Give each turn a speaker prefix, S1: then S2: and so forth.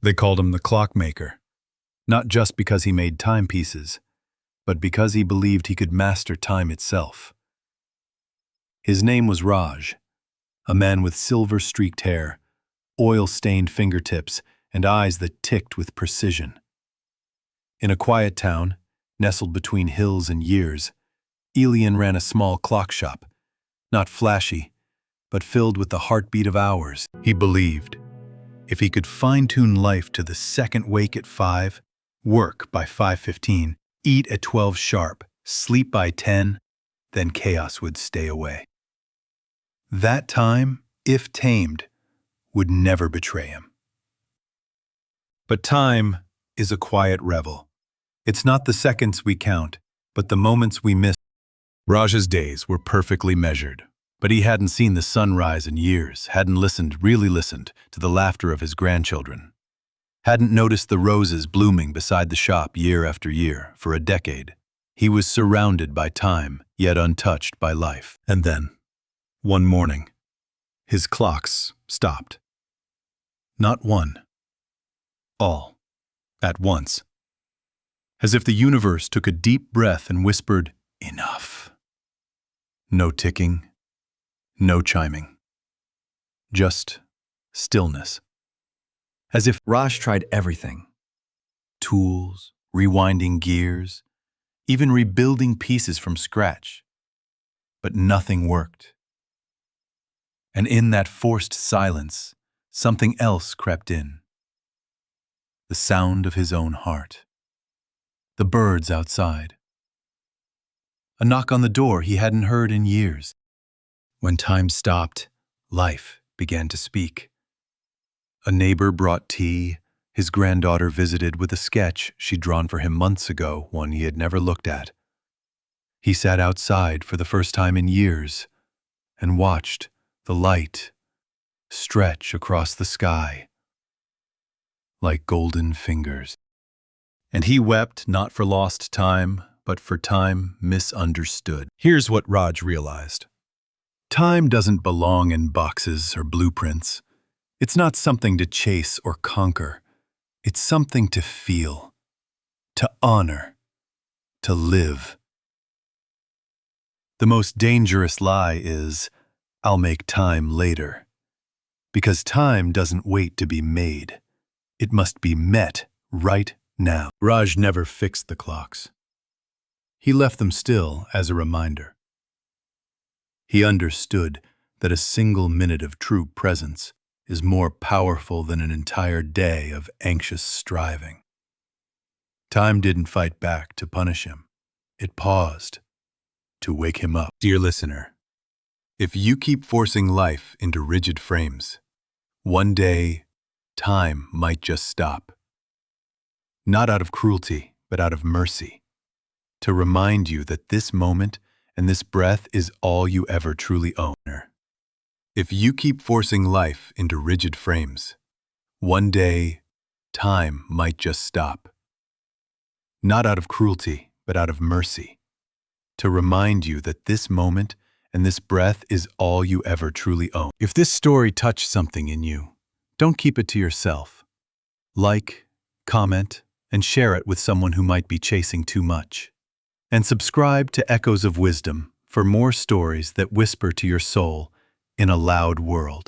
S1: They called him the Clockmaker, not just because he made timepieces, but because he believed he could master time itself. His name was Raj, a man with silver-streaked hair, oil-stained fingertips, and eyes that ticked with precision. In a quiet town, nestled between hills and years, Elian ran a small clock shop, not flashy, but filled with the heartbeat of hours. He believed if he could fine-tune life to the second wake at 5, work by 5:15, eat at 12 sharp, sleep by 10, then chaos would stay away. That time, if tamed, would never betray him. But time is a quiet revel. It's not the seconds we count, but the moments we miss. Raj's days were perfectly measured, but he hadn't seen the sun rise in years, hadn't really listened to the laughter of his grandchildren, hadn't noticed the roses blooming beside the shop year after year for a decade. He was surrounded by time, yet untouched by life. And then, one morning, his clocks stopped. Not one. All. At once. As if the universe took a deep breath and whispered, "Enough." No ticking, no chiming. Just stillness. As if
S2: Raj tried everything.
S1: Tools, rewinding gears, even rebuilding pieces from scratch. But nothing worked. And in that forced silence, something else crept in. The sound of his own heart. The birds outside. A knock on the door he hadn't heard in years. When time stopped, life began to speak. A neighbor brought tea. His granddaughter visited with a sketch she'd drawn for him months ago, one he had never looked at. He sat outside for the first time in years and watched the light stretch across the sky like golden fingers. And he wept not for lost time, but for time misunderstood. Here's what Raj realized. Time doesn't belong in boxes or blueprints. It's not something to chase or conquer. It's something to feel, to honor, to live. The most dangerous lie is, "I'll make time later." Because time doesn't wait to be made. It must be met right now. Raj never fixed the clocks. He left them still as a reminder. He understood that a single minute of true presence is more powerful than an entire day of anxious striving. Time didn't fight back to punish him. It paused to wake him up. Dear listener, if you keep forcing life into rigid frames, one day, time might just stop. Not out of cruelty, but out of mercy. To remind you that this moment and this breath is all you ever truly own. If you keep forcing life into rigid frames, one day, time might just stop. Not out of cruelty, but out of mercy. To remind you that this moment and this breath is all you ever truly own. If this story touched something in you, don't keep it to yourself. Like, comment, and share it with someone who might be chasing too much. And subscribe to Echoes of Wisdom for more stories that whisper to your soul in a loud world.